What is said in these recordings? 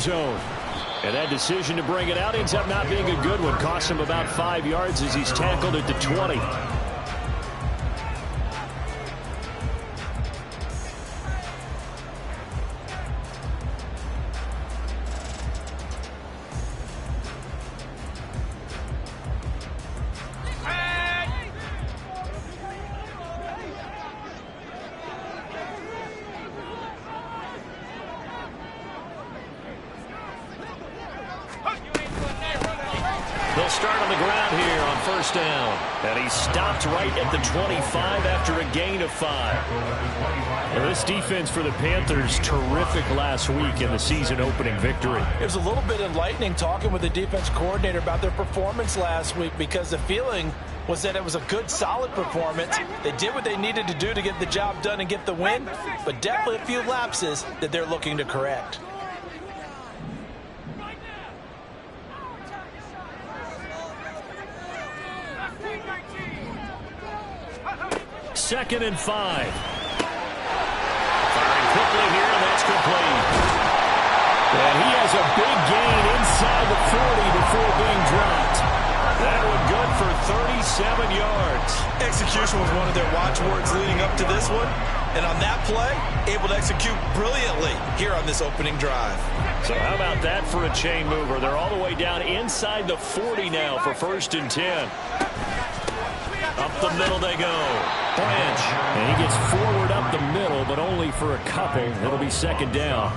zone. And that decision to bring it out ends up not being a good one. Cost him about 5 yards as he's tackled at the 20. They'll start on the ground here on first down. And he stopped right at the 25 after a gain of 5. Now, this defense for the Panthers, terrific last week in the season-opening victory. It was a little bit enlightening talking with the defense coordinator about their performance last week, because the feeling was that it was a good, solid performance. They did what they needed to do to get the job done and get the win, but definitely a few lapses that they're looking to correct. Second and 5. Firing quickly here, and that's complete. And he has a big gain inside the 40 before being dropped. That one good for 37 yards. Execution was one of their watchwords leading up to this one. And on that play, able to execute brilliantly here on this opening drive. So how about that for a chain mover? They're all the way down inside the 40 now for first and 10. Up the middle they go. Branch. And he gets forward up the middle, but only for a couple. It'll be second down.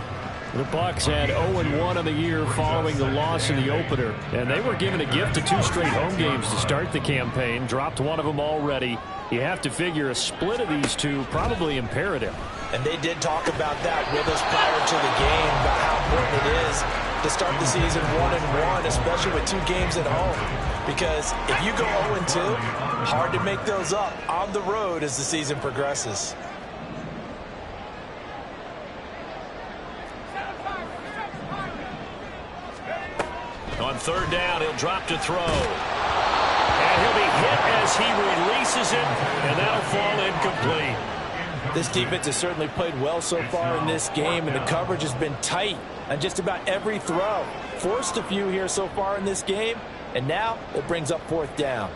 The Bucs had 0-1 on the year following the loss in the opener. And they were given a gift of 2 straight home games to start the campaign. Dropped one of them already. You have to figure a split of these two probably imperative. And they did talk about that with us prior to the game, about how important it is to start the season 1-1, especially with 2 games at home. Because if you go 0-2, hard to make those up on the road as the season progresses. On third down, he'll drop to throw. And he'll be hit as he releases it, and that'll fall incomplete. This defense has certainly played well so far in this game, and the coverage has been tight on just about every throw. Forced a few here so far in this game, and now it brings up fourth down.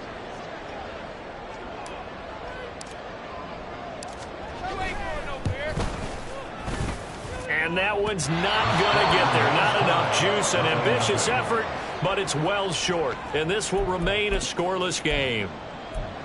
And that one's not going to get there. Not enough juice. An ambitious effort, but it's well short. And this will remain a scoreless game.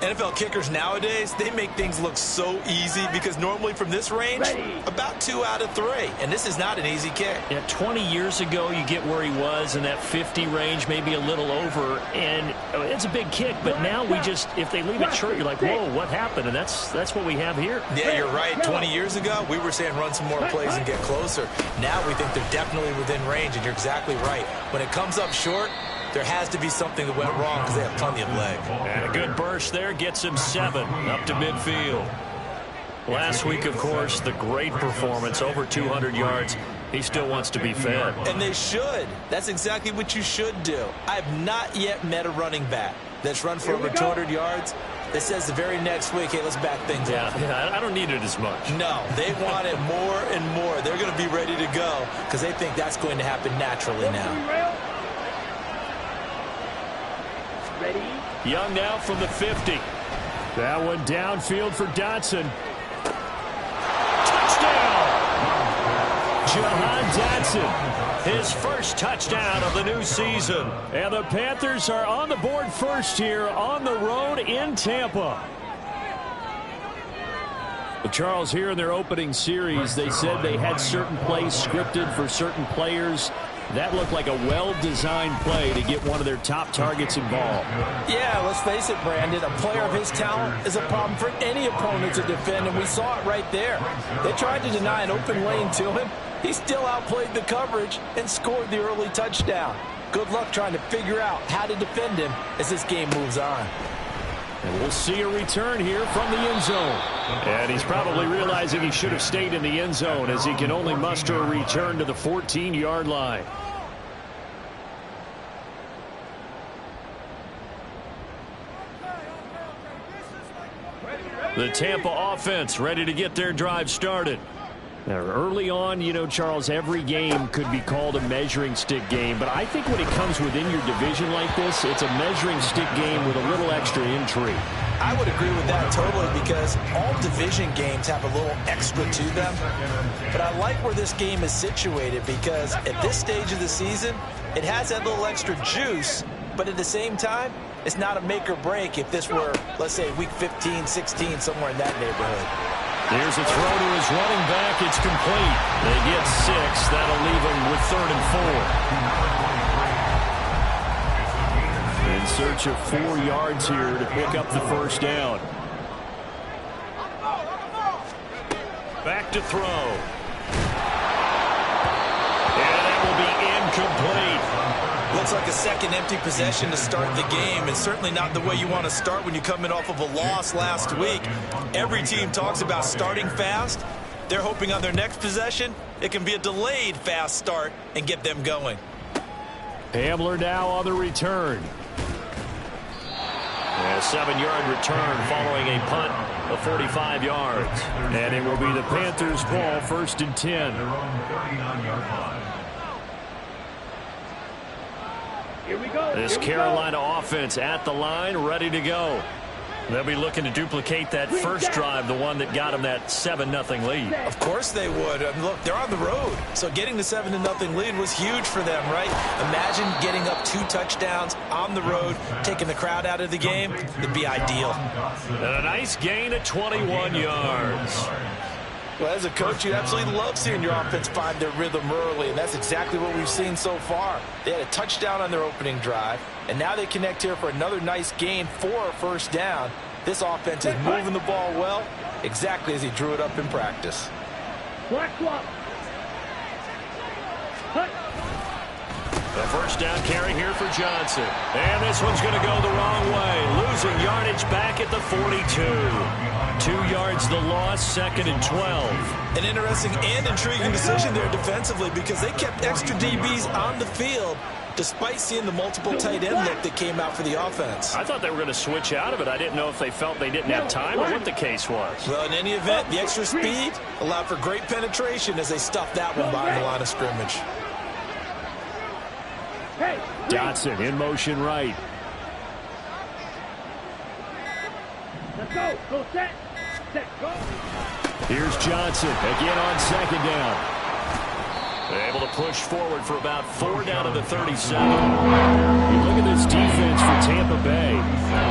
NFL kickers nowadays, they make things look so easy because normally from this range, about 2 out of 3. And this is not an easy kick. Yeah, 20 years ago, you get where he was in that 50 range, maybe a little over. And it's a big kick, but now we just, if they leave it short, you're like, whoa, what happened? And that's what we have here. Yeah, you're right. 20 years ago, we were saying run some more plays and get closer. Now we think they're definitely within range, and you're exactly right. When it comes up short, there has to be something that went wrong because they have plenty of leg. And a good burst there gets him 7 up to midfield. Last week, of course, the great performance, over 200 yards. He still wants to be fed. And they should. That's exactly what you should do. I have not yet met a running back that's run for over 200 yards that says the very next week, hey, let's back things up. Yeah, I don't need it as much. No, they want it more and more. They're going to be ready to go because they think that's going to happen naturally now. Young now from the 50. That one downfield for Dotson. Touchdown! Jahan Dotson, his first touchdown of the new season. And the Panthers are on the board first here on the road in Tampa. Well, Charles, here in their opening series, they said they had certain plays scripted for certain players. That looked like a well-designed play to get one of their top targets involved. Yeah, let's face it, Brandon. A player of his talent is a problem for any opponent to defend, and we saw it right there. They tried to deny an open lane to him. He still outplayed the coverage and scored the early touchdown. Good luck trying to figure out how to defend him as this game moves on. And we'll see a return here from the end zone. And he's probably realizing he should have stayed in the end zone as he can only muster a return to the 14-yard line. The Tampa offense ready to get their drive started. Now, early on, you know, Charles, every game could be called a measuring stick game. But I think when it comes within your division like this, it's a measuring stick game with a little extra intrigue. I would agree with that totally because all division games have a little extra to them. But I like where this game is situated because at this stage of the season, it has that little extra juice. But at the same time, it's not a make or break if this were, let's say, week 15, 16, somewhere in that neighborhood. Here's a throw to his running back. It's complete. They get 6. That'll leave them with 3rd and 4. In search of 4 yards here to pick up the first down. Back to throw. And that will be incomplete. Looks like a second empty possession to start the game, and certainly not the way you want to start when you're coming off of a loss last week. Every team talks about starting fast. They're hoping on their next possession, it can be a delayed fast start and get them going. Hamler now on the return. A 7-yard return following a punt of 45 yards. And it will be the Panthers' ball, 1st and 10. This Carolina offense at the line, ready to go. They'll be looking to duplicate that first drive, the one that got them that 7-0 lead. Of course they would. I mean, look, they're on the road, so getting the 7-0 lead was huge for them, right? Imagine getting up 2 touchdowns on the road, taking the crowd out of the game. It'd be ideal. And a nice gain of 21 yards. Well, as a coach, you absolutely love seeing your offense find their rhythm early, and that's exactly what we've seen so far. They had a touchdown on their opening drive, and now they connect here for another nice gain for a first down. This offense is moving the ball well, exactly as he drew it up in practice. The first down carry here for Johnson. And this one's going to go the wrong way. Losing yardage back at the 42. 2 yards the loss, 2nd and 12. An interesting and intriguing decision there defensively because they kept extra DBs on the field despite seeing the multiple tight end look that came out for the offense. I thought they were going to switch out of it. I didn't know if they felt they didn't have time or what the case was. Well, in any event, the extra speed allowed for great penetration as they stuffed that one behind the line of scrimmage. Dotson in motion right. Let's go. Go set. Set. Go. Here's Johnson again on 2nd down. Able to push forward for about 4 down to the 37. You look at this defense for Tampa Bay.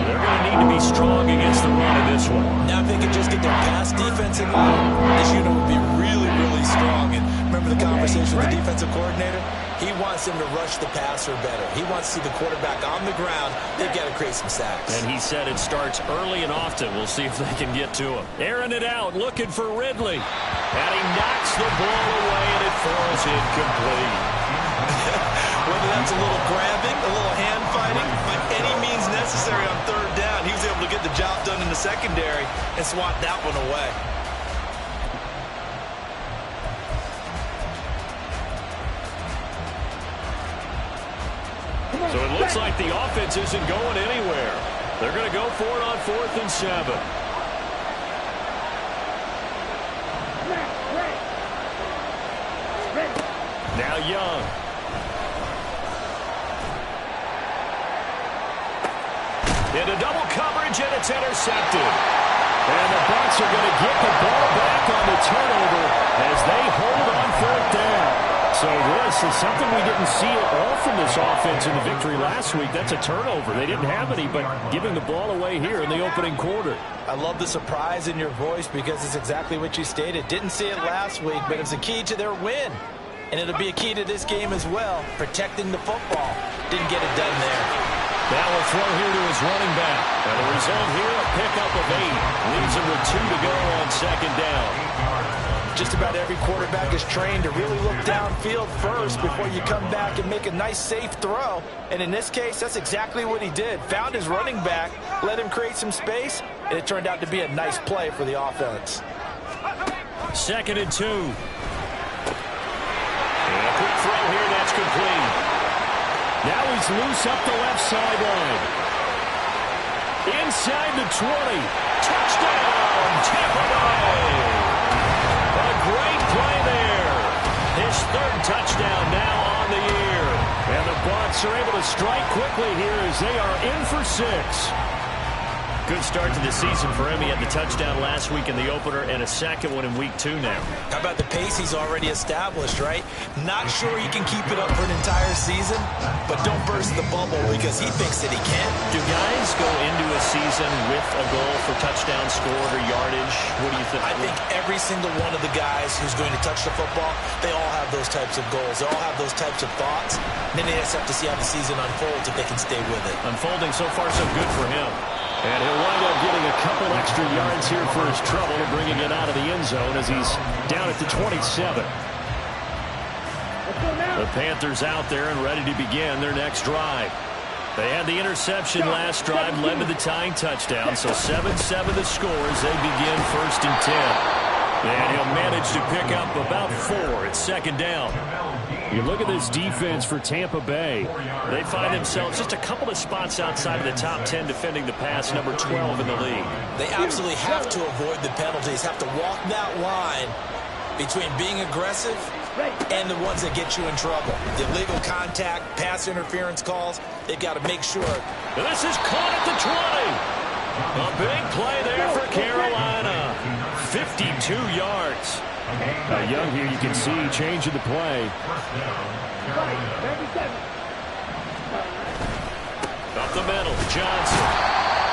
They're going to need to be strong against the run of this one. Now if they could just get their pass defense in line, this unit would be really, really strong. And remember the conversation with the defensive coordinator? He wants them to rush the passer better. He wants to see the quarterback on the ground. They've got to create some sacks. And he said it starts early and often. We'll see if they can get to him. Airing it out, looking for Ridley. And he knocks the ball away, and it falls incomplete. Whether that's a little grabbing, a little hand fighting, by any means necessary on 3rd down, he was able to get the job done in the secondary and swat that one away. So it looks like the offense isn't going anywhere. They're going to go for it on 4th and 7. Now Young. Into double coverage, and it's intercepted. And the Bucs are going to get the ball back on the turnover as they hold on 4th down. So this is something we didn't see at all from this offense in the victory last week. That's a turnover. They didn't have any, but giving the ball away here in the opening quarter. I love the surprise in your voice because it's exactly what you stated. Didn't see it last week, but it's a key to their win. And it'll be a key to this game as well, protecting the football. Didn't get it done there. Now we'll throw here to his running back. And the result here, a pickup of 8. Leaves him with 2 to go on 2nd down. Just about every quarterback is trained to really look downfield first before you come back and make a nice, safe throw. And in this case, that's exactly what he did. Found his running back, let him create some space, and it turned out to be a nice play for the offense. 2nd and 2. And a quick throw here, that's complete. Now he's loose up the left sideline. Inside the 20. Touchdown, Tampa Bay. A great play there. His third touchdown now on the year. And the Bucs are able to strike quickly here as they are in for 6. Good start to the season for him. He had the touchdown last week in the opener and a second one in week 2 now. How about the pace he's already established, right? Not sure he can keep it up for an entire season, but don't burst the bubble because he thinks that he can. Do guys go into a season with a goal for touchdown scored or yardage? What do you think? I think every single one of the guys who's going to touch the football, they all have those types of goals. They all have those types of thoughts. And then they just have to see how the season unfolds if they can stay with it. Unfolding so far so good for him. And he'll wind up getting a couple extra yards here for his trouble and bringing it out of the end zone as he's down at the 27. The Panthers out there and ready to begin their next drive. They had the interception last drive, led to the tying touchdown, so 7-7 the score as they begin 1st and 10. And he'll manage to pick up about 4 at 2nd down. You look at this defense for Tampa Bay. They find themselves just a couple of spots outside of the top 10 defending the pass, number 12 in the league. They absolutely have to avoid the penalties, have to walk that line between being aggressive and the ones that get you in trouble. The illegal contact, pass interference calls, they've got to make sure. This is caught at the 20. A big play there for Carolina. 52 yards. Young here, you can see changing the play. Up the middle, Johnson.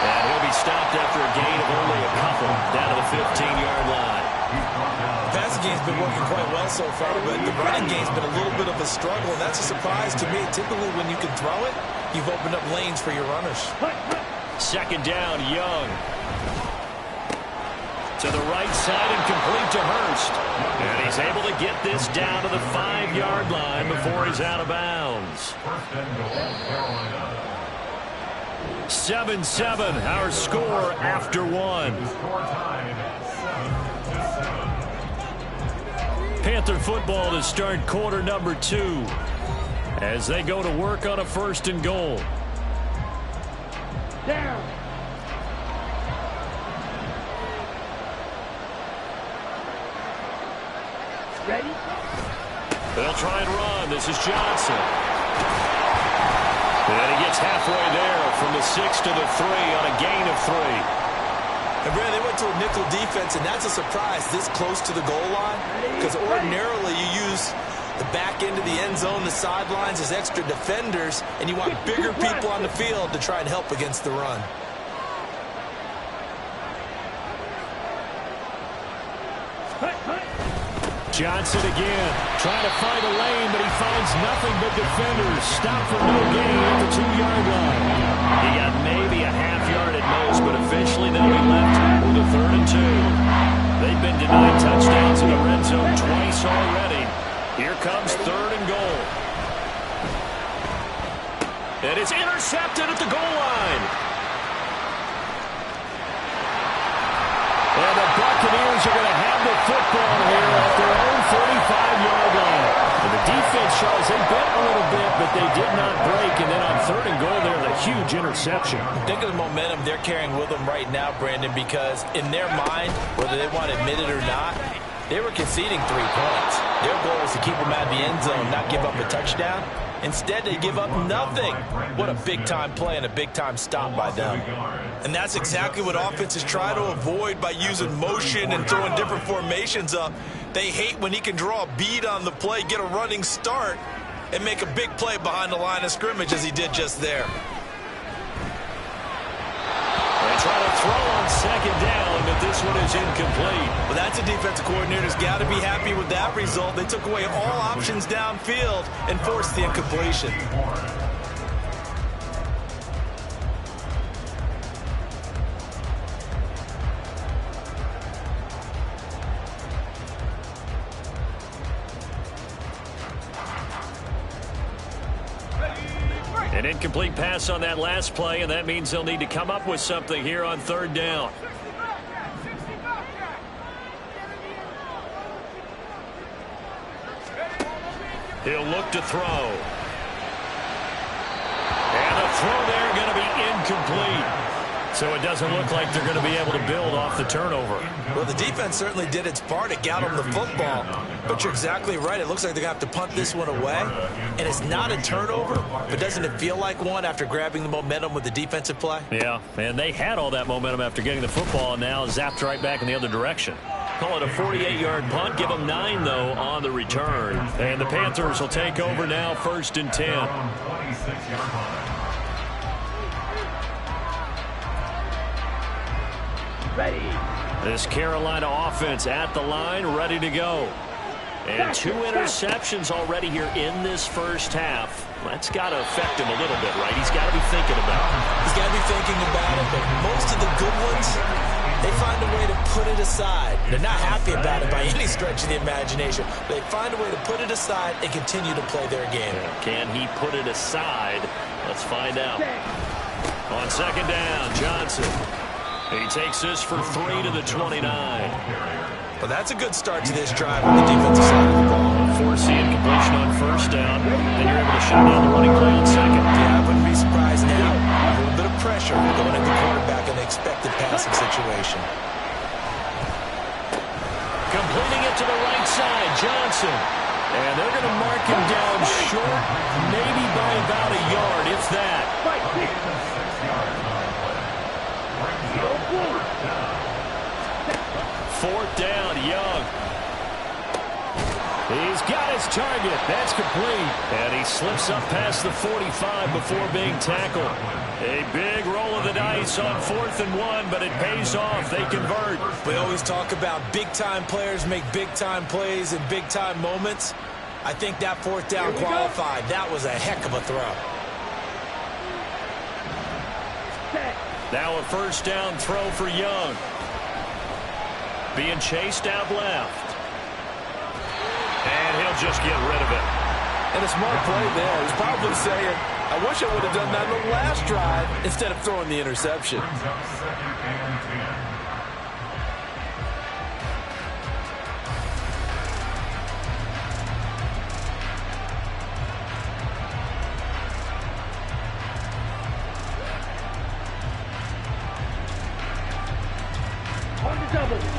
And he'll be stopped after a gain of only a couple down to the 15-yard line. The passing game's been working quite well so far, but the running game's been a little bit of a struggle, and that's a surprise to me. Typically, when you can throw it, you've opened up lanes for your runners. 2nd down, Young. To the right side and complete to Hurst. And he's able to get this down to the 5-yard line before he's out of bounds. 7-7, our score after 1. Panther football to start quarter number 2 as they go to work on a 1st and goal. Down. Ready? They'll try and run. This is Johnson. And he gets halfway there from the 6 to the 3 on a gain of 3. And Brad, they went to a nickel defense, and that's a surprise this close to the goal line, because ordinarily you use the back end of the end zone, the sidelines as extra defenders, and you want bigger people on the field to try and help against the run. Johnson again, trying to find a lane, but he finds nothing but defenders. Stop for no gain at the 2-yard line. He got maybe a half yard at most, but eventually they'll be left with a 3rd and 2. They've been denied touchdowns in the red zone twice already. Here comes 3rd and goal. And it's intercepted at the goal line. And the Buccaneers are going to have the football here at their own 45-yard line. And the defense, Charles, they bent a little bit, but they did not break. And then on 3rd and goal, there's a huge interception. Think of the momentum they're carrying with them right now, Brandon, because in their mind, whether they want to admit it or not, they were conceding 3 points. Their goal was to keep them out of the end zone, not give up a touchdown. Instead, they give up nothing. What a big-time play and a big-time stop by them. And that's exactly what offenses try to avoid by using motion and throwing different formations up. They hate when he can draw a bead on the play, get a running start, and make a big play behind the line of scrimmage as he did just there. They try to throw on 2nd down, but this one is incomplete. Well, that's a defensive coordinator's got to be happy with that result. They took away all options downfield and forced the incompletion. An incomplete pass on that last play, and that means they'll need to come up with something here on 3rd down. He'll look to throw. And the throw there going to be incomplete. So it doesn't look like they're going to be able to build off the turnover. Well, the defense certainly did its part. It got them the football. But you're exactly right. It looks like they're going to have to punt this one away. And it's not a turnover, but doesn't it feel like one after grabbing the momentum with the defensive play? Yeah, and they had all that momentum after getting the football and now zapped right back in the other direction. Call it a 48-yard punt. Give them 9, though, on the return. And the Panthers will take over now, 1st and 10. Ready. This Carolina offense at the line, ready to go. And 2 interceptions already here in this first half. That's got to affect him a little bit, right? He's got to be thinking about it. He's got to be thinking about it, but most of the good ones, they find a way to put it aside. They're not happy about it by any stretch of the imagination. They find a way to put it aside and continue to play their game. Can he put it aside? Let's find out. On 2nd down, Johnson. He takes this for 3 to the 29. Well, that's a good start to this drive on the defensive side of the ball. Forcing completion on 1st down, and you're able to shut down the running play on 2nd. Yeah, I wouldn't be surprised now. A little bit of pressure going at the quarterback in the expected passing situation. Completing it to the right side, Johnson. And they're going to mark him down short, maybe by about a yard, if that. 4th down, Young. He's got his target. That's complete. And he slips up past the 45 before being tackled. A big roll of the dice on 4th and 1, but it pays off. They convert. We always talk about big-time players make big-time plays in big-time moments. I think that 4th down qualified. That was a heck of a throw. Now a 1st down throw for Young. Being chased out left. And he'll just get rid of it. And a smart play there. He's probably saying, I wish I would have done that on the last drive instead of throwing the interception.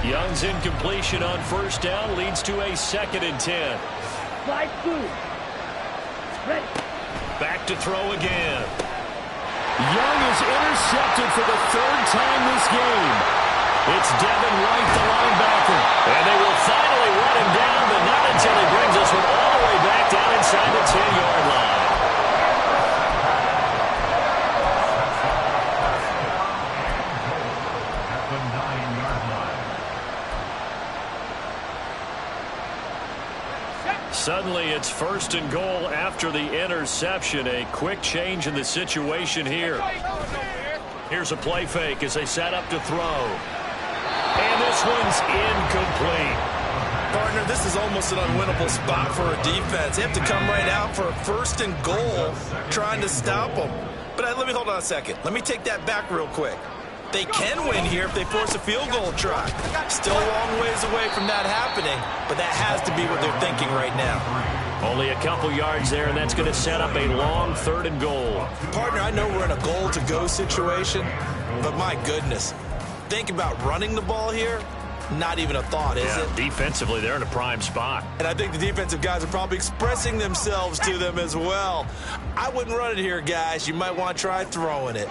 Young's incompletion on 1st down leads to a 2nd and 10. Slide through. Ready. Back to throw again. Young is intercepted for the 3rd time this game. It's Devin White, the linebacker. And they will finally run him down, but not until he brings this one all the way back down inside the 10-yard line. Suddenly, it's 1st and goal after the interception. A quick change in the situation here. Here's a play fake as they set up to throw. And this one's incomplete. Partner, this is almost an unwinnable spot for a defense. They have to come right out for a 1st and goal trying to stop them. But let me hold on a second. Let me take that back real quick. They can win here if they force a field goal try. Still a long ways away from that happening, but that has to be what they're thinking right now. Only a couple yards there, and that's going to set up a long 3rd and goal. Partner, I know we're in a goal-to-go situation, but my goodness, think about running the ball here. Not even a thought, is it? Defensively, they're in a prime spot. And I think the defensive guys are probably expressing themselves to them as well. I wouldn't run it here, guys. You might want to try throwing it.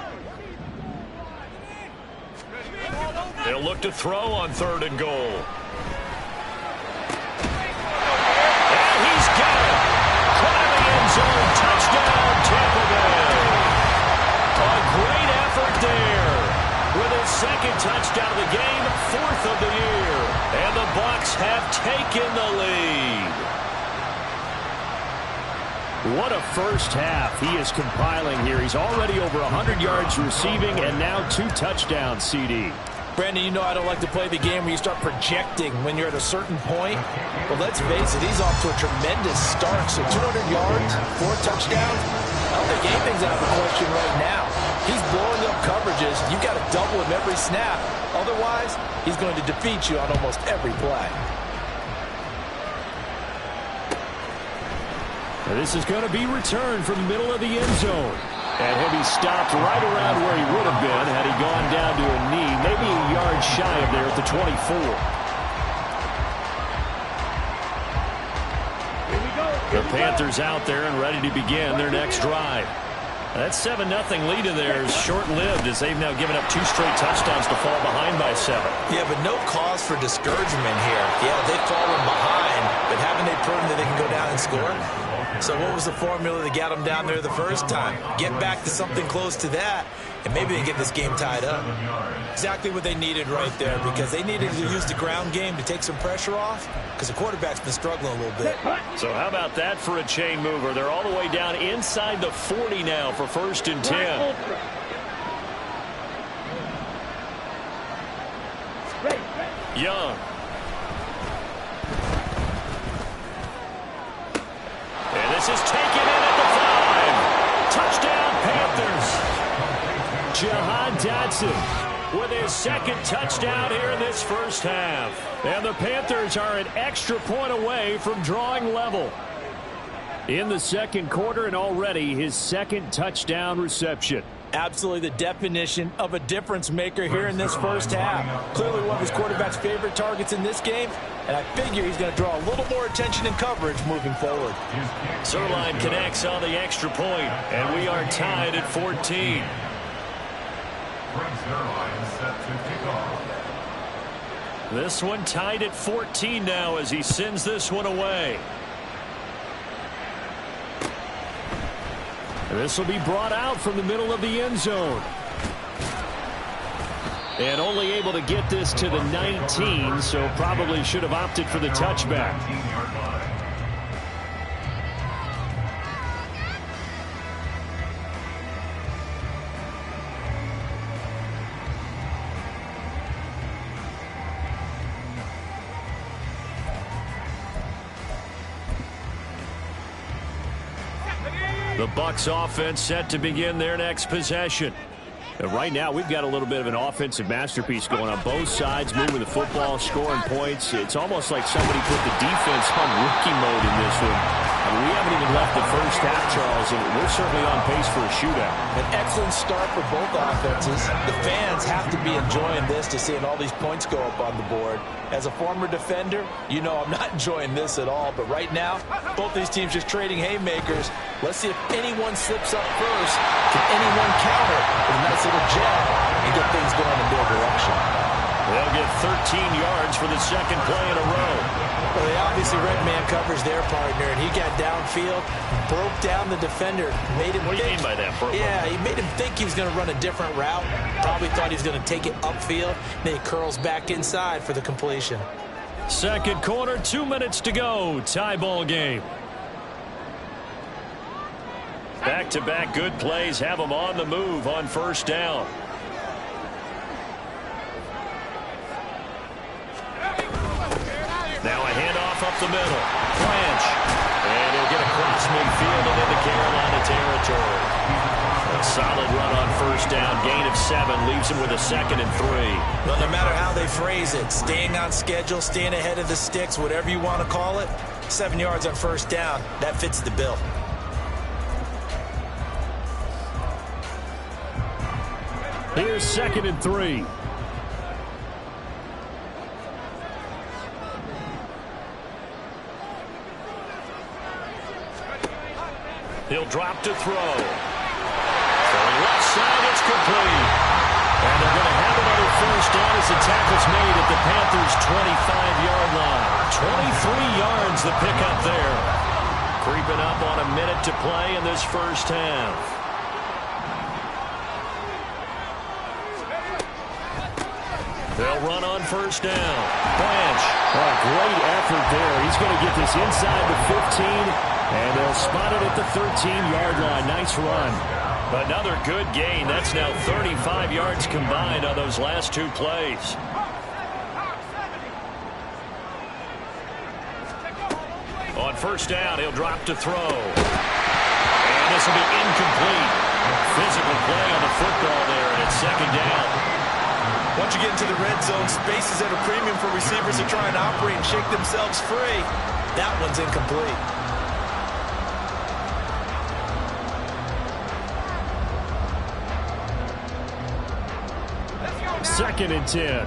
They'll look to throw on 3rd and goal. And he's got it. Caught in the end zone. Touchdown, Tampa Bay. A great effort there. With his 2nd touchdown of the game, 4th of the year. And the Bucs have taken the lead. What a first half he is compiling here. He's already over 100 yards receiving and now 2 touchdowns, CD. Brandon, you know I don't like to play the game where you start projecting when you're at a certain point. But let's face it, he's off to a tremendous start. So 200 yards, 4 touchdowns. I don't think anything's out of the question right now. He's blowing up coverages. You've got to double him every snap. Otherwise, he's going to defeat you on almost every play. This is going to be returned from the middle of the end zone. And he'll be stopped right around where he would have been had he gone down to a knee, maybe a yard shy of there at the 24. The Panthers out there and ready to begin their next drive. That 7-0 lead of theirs short-lived as they've now given up 2 straight touchdowns to fall behind by 7. Yeah, but no cause for discouragement here. Yeah, they've fallen behind, but haven't they proven that they can go down and score? So what was the formula that got them down there the first time? Get back to something close to that, and maybe they get this game tied up. Exactly what they needed right there, because they needed to use the ground game to take some pressure off, because the quarterback's been struggling a little bit. So how about that for a chain mover? They're all the way down inside the 40 now for 1st and 10. Young. And this is taken in at the 5. Touchdown, Panthers. Jahan Dotson with his 2nd touchdown here in this first half. And the Panthers are an extra point away from drawing level in the 2nd quarter, and already his 2nd touchdown reception. Absolutely the definition of a difference maker here in this first half. Clearly one of his quarterback's favorite targets in this game, and I figure he's going to draw a little more attention and coverage moving forward. Zerline connects on the extra point, and we are tied at 14. This one tied at 14 now as he sends this one away. This will be brought out from the middle of the end zone. And only able to get this to the 19, so probably should have opted for the touchback. The Bucs offense set to begin their next possession. And right now, we've got a little bit of an offensive masterpiece going on both sides, moving the football, scoring points. It's almost like somebody put the defense on rookie mode in this one. I mean, we haven't even left the first half, Charles, and we're certainly on pace for a shootout. An excellent start for both offenses. The fans have to be enjoying this to seeing all these points go up on the board. As a former defender, you know I'm not enjoying this at all. But right now, both these teams just trading haymakers. Let's see if anyone slips up first. Can anyone counter with a nice little jab and get things going in their direction? They'll get 13 yards for the 2nd play in a row. Well, they obviously red man covers their partner, and he got downfield, broke down the defender, made him What do you mean by that? Yeah, he made him think he was going to run a different route. Probably thought he was going to take it upfield. Then he curls back inside for the completion. 2nd quarter, 2 minutes to go. Tie ball game. Back-to-back good plays have them on the move on 1st down. Now a handoff up the middle. Branch. And he'll get across midfield and into Carolina territory. A solid run on 1st down. Gain of 7 leaves him with a 2nd and 3. Well, no matter how they phrase it, staying on schedule, staying ahead of the sticks, whatever you want to call it, 7 yards on 1st down, that fits the bill. Here's 2nd and 3. He'll drop to throw. Throwing left side, it's complete. And they're going to have another 1st down as the tackle's made at the Panthers' 25-yard line. 23 yards the pickup there. Creeping up on a minute to play in this first half. They'll run on 1st down. Branch. Oh, great effort there. He's going to get this inside the 15, and they'll spot it at the 13-yard line. Nice run. Another good gain. That's now 35 yards combined on those last 2 plays. On 1st down, he'll drop to throw. And this will be incomplete. Physical play on the football there, and it's 2nd down. Once you get into the red zone, space is at a premium for receivers to try and operate and shake themselves free. That one's incomplete. 2nd and 10.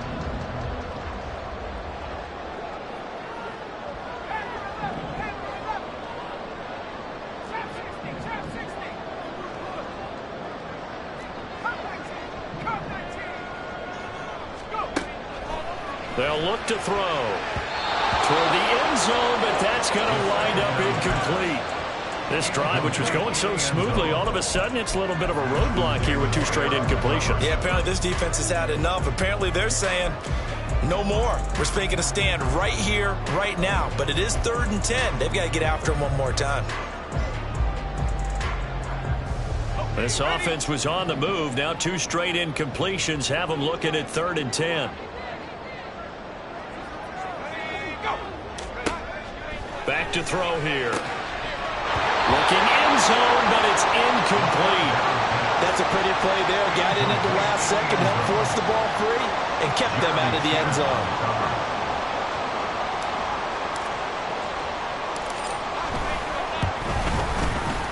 They'll look to throw toward the end zone, but that's going to wind up incomplete. This drive, which was going so smoothly, all of a sudden it's a little bit of a roadblock here with 2 straight incompletions. Yeah, apparently this defense has had enough. Apparently they're saying no more. We're making a stand right here, right now. But it is 3rd and 10. They've got to get after him one more time. This offense was on the move. Now 2 straight incompletions have them looking at 3rd and 10. Back to throw here. Looking end zone, but it's incomplete. That's a pretty play there. Got in at the last second, helped force the ball free, and kept them out of the end zone.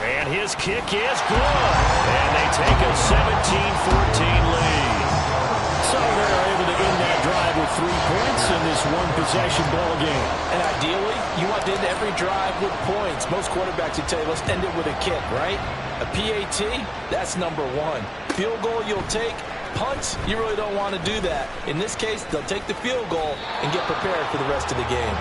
And his kick is good. And they take a 17-14 lead. So they're able to end that drive with 3 points in this one-possession ball game. And ideally, you want to end every drive with points. Most quarterbacks would tell you, let's end it with a kick, right? A PAT, that's number 1. Field goal you'll take. Punts, you really don't want to do that. In this case, they'll take the field goal and get prepared for the rest of the game.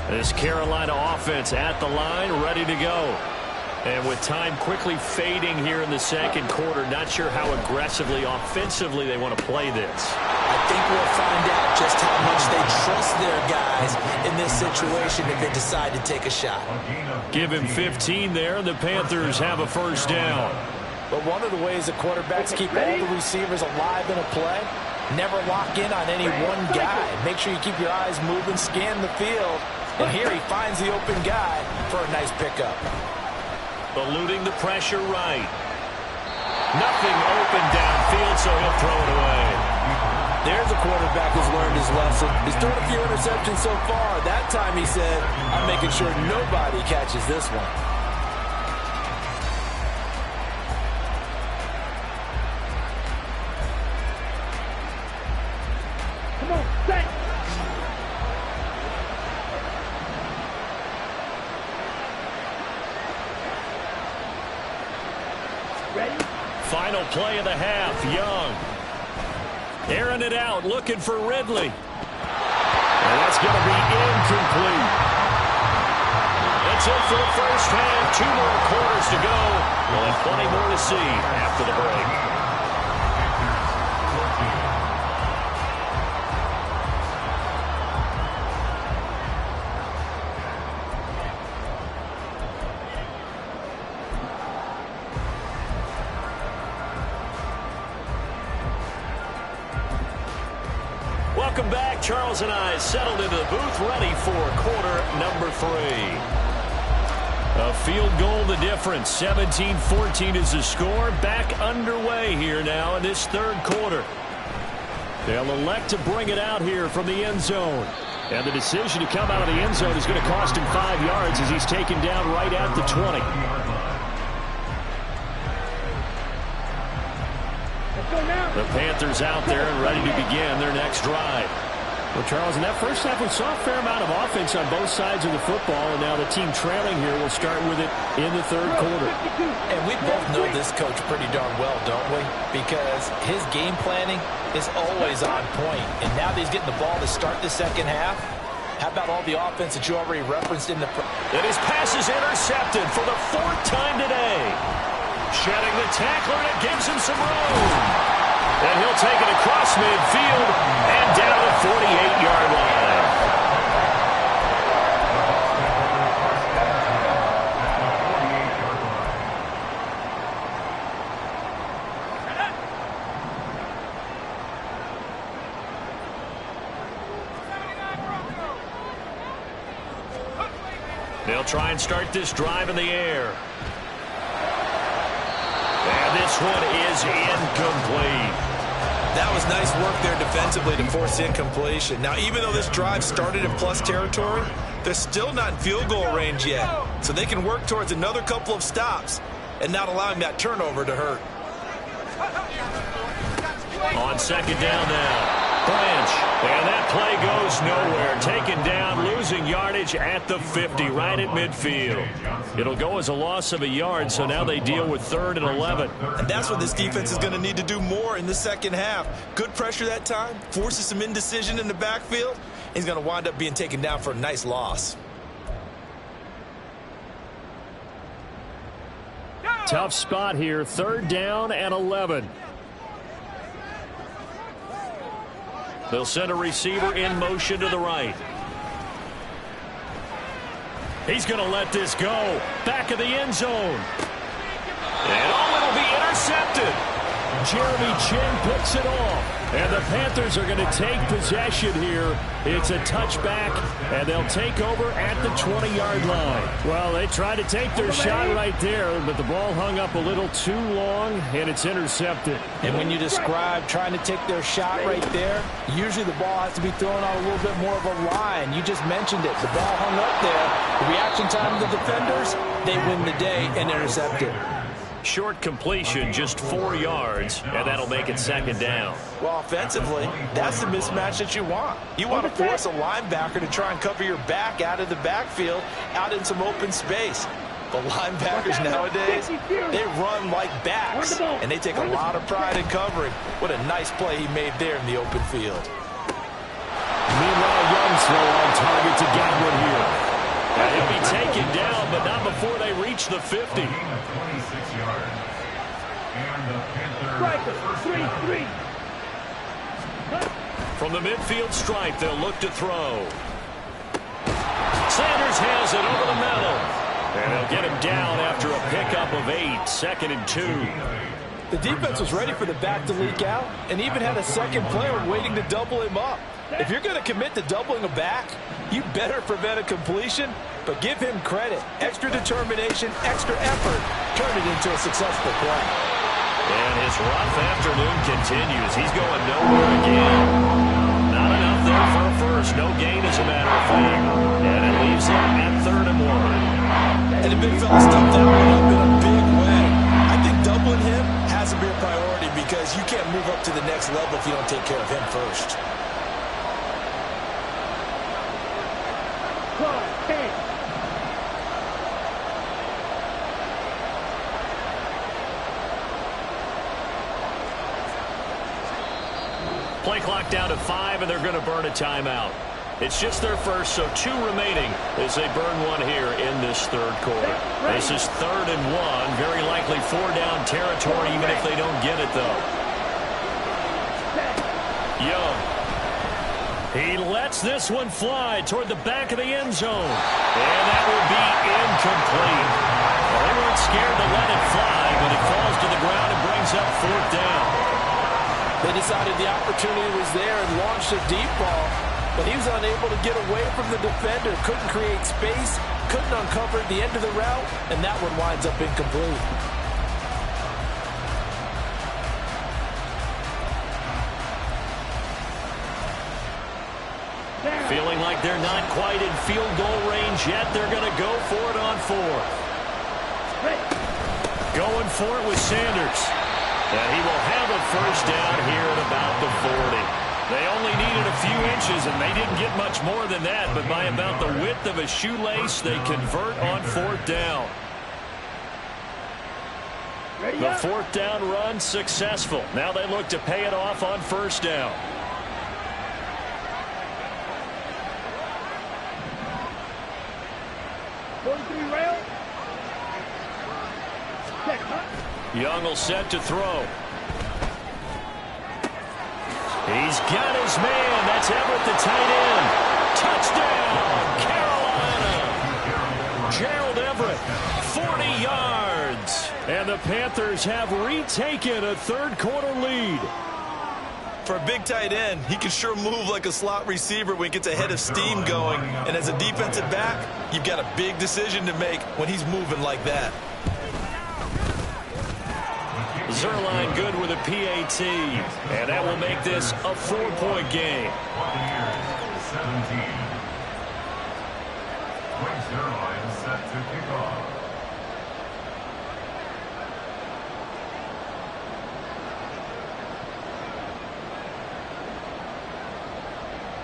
This Carolina offense at the line, ready to go. And with time quickly fading here in the 2nd quarter, not sure how aggressively, offensively they want to play this. I think we'll find out just how much they trust their guys in this situation if they decide to take a shot. Give him 15 there, and the Panthers have a 1st down. But one of the ways the quarterbacks keep all the receivers alive in a play, never lock in on any one guy. Make sure you keep your eyes moving, scan the field. And here he finds the open guy for a nice pickup. Eluding the pressure right. Nothing open downfield, so he'll throw it away. There's a quarterback who's learned his lesson. He's thrown a few interceptions so far. That time he said, I'm making sure nobody catches this one. Come on, set. Ready? Final play of the half, Young. Airing it out, looking for Ridley. And that's going to be incomplete. That's it for the 1st half. 2 more quarters to go. We'll have plenty more to see after the break. Welcome back. Charles and I settled into the booth, ready for quarter number 3. A field goal the difference. 17-14 is the score. Back underway here now in this 3rd quarter. They'll elect to bring it out here from the end zone. And the decision to come out of the end zone is going to cost him 5 yards as he's taken down right at the 20. The Panthers out there and ready to begin their next drive. Well, Charles, in that 1st half, we saw a fair amount of offense on both sides of the football, and now the team trailing here will start with it in the 3rd quarter. And we both know this coach pretty darn well, don't we? Because his game planning is always on point. And now that he's getting the ball to start the 2nd half, how about all the offense that you already referenced in the... And his pass is intercepted for the 4th time today. Shedding the tackler, and it gives him some room. And he'll take it across midfield and down the 48-yard line. They'll try and start this drive in the air. And this one is incomplete. That was nice work there defensively to force the incompletion. Now, even though this drive started in plus territory, they're still not in field goal range yet. So they can work towards another couple of stops and not allowing that turnover to hurt. On second down now. Branch, and that play goes nowhere. Taken down, losing yardage at the 50, right at midfield. It'll go as a loss of a yard, so now they deal with 3rd and 11. And that's what this defense is going to need to do more in the second half. Good pressure that time, forces some indecision in the backfield. He's going to wind up being taken down for a nice loss. Tough spot here, 3rd down and 11. They'll send a receiver in motion to the right. He's going to let this go. Back of the end zone. And it'll be intercepted. Jeremy Chin picks it off. And the Panthers are going to take possession here. It's a touchback, and they'll take over at the 20-yard line. Well, they tried to take their shot right there, but the ball hung up a little too long, and it's intercepted. And when you describe trying to take their shot right there, usually the ball has to be thrown on a little bit more of a line. You just mentioned it. The ball hung up there. The reaction time of the defenders, they win the day and intercept it. Short completion, just 4 yards, and that'll make it 2nd down. Well, offensively, that's the mismatch that you want. You want to force a linebacker to try and cover your back out of the backfield, out in some open space. The linebackers nowadays, they run like backs, and they take a lot of pride in covering. What a nice play he made there in the open field. Meanwhile, Young's on target to Godwin here. And he'll be taken down, but not before they reach the 50. From the midfield stripe, they'll look to throw. Sanders has it over the middle. And they'll get him down after a pickup of 8, 2nd and 2. The defense was ready for the back to leak out and even had a second player waiting to double him up. If you're going to commit to doubling a back, you better prevent a completion, but give him credit. Extra determination, extra effort, turn it into a successful play. And his rough afternoon continues. He's going nowhere again. Not enough there for a first. No gain, as a matter of fact. And it leaves him at 3rd and 1. And the big fella stumped that one up in a big way. I think doubling him has to be a priority because you can't move up to the next level if you don't take care of him first. Play clock down to 5, and they're going to burn a timeout. It's just their first, so 2 remaining as they burn one here in this 3rd quarter. This is 3rd and 1, very likely 4-down territory, even if they don't get it, though. Young. He lets this one fly toward the back of the end zone. And that will be incomplete. Well, they weren't scared to let it fly, but it falls to the ground and brings up 4th down. They decided the opportunity was there and launched a deep ball, but he was unable to get away from the defender, couldn't create space, couldn't uncover the end of the route, and that one winds up incomplete. Feeling like they're not quite in field goal range yet, they're going to go for it on 4th. Going for it with Sanders. And he will have a first down here at about the 40. They only needed a few inches, and they didn't get much more than that. But by about the width of a shoelace, they convert on 4th down. The 4th down run successful. Now they look to pay it off on 1st down. Young will set to throw. He's got his man. That's Everett, the tight end. Touchdown, Carolina. Gerald Everett, 40 yards. And the Panthers have retaken a 3rd quarter lead. For a big tight end, he can sure move like a slot receiver when he gets a head of steam going. And as a defensive back, you've got a big decision to make when he's moving like that. Zerline good with a PAT. And that will make this a 4-point game. 17. Zero line set to kick off.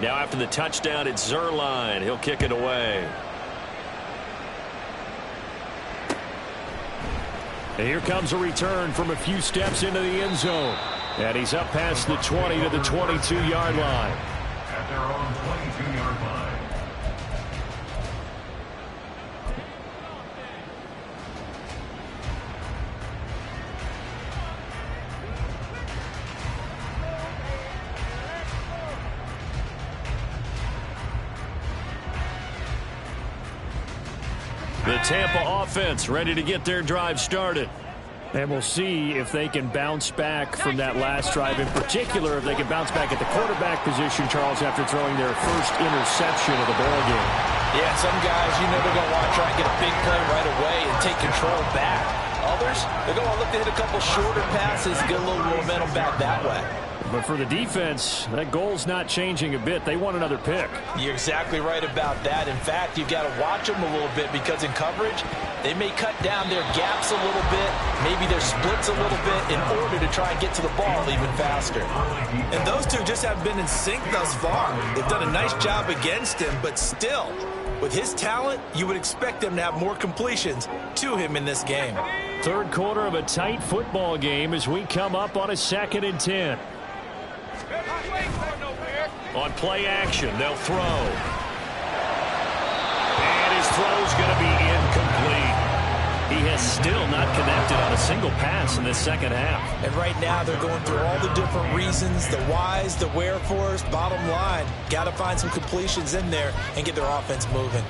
Now after the touchdown, it's Zerline. He'll kick it away. And here comes a return from a few steps into the end zone. And he's up past the 20 to the 22-yard line. At their own 22-yard line. The Tampa offense ready to get their drive started. And we'll see if they can bounce back from that last drive. In particular, if they can bounce back at the quarterback position, Charles, after throwing their first interception of the ballgame. Yeah, some guys, they're going to want to try and get a big play right away and take control back. Others, they're going to look to hit a couple shorter passes, get a little momentum back that way. But for the defense, that goal's not changing a bit. They want another pick. You're exactly right about that. In fact, you've got to watch them a little bit because in coverage, they may cut down their gaps a little bit, maybe their splits a little bit in order to try and get to the ball even faster. And those two just haven't been in sync thus far. They've done a nice job against him, but still, with his talent, you would expect them to have more completions to him in this game. Third quarter of a tight football game as we come up on a 2nd and 10. On play action, they'll throw. And his throw's going to be incomplete. He has still not connected on a single pass in this second half. And right now they're going through all the different reasons, the whys, the wherefores. Bottom line, got to find some completions in there and get their offense moving.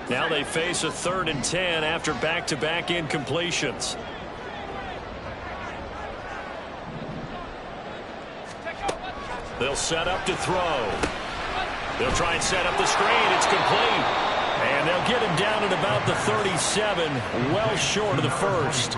Now they face a 3rd and 10 after back-to-back incompletions. They'll set up to throw. They'll try and set up the screen. It's complete. And they'll get him down at about the 37, well short of the first.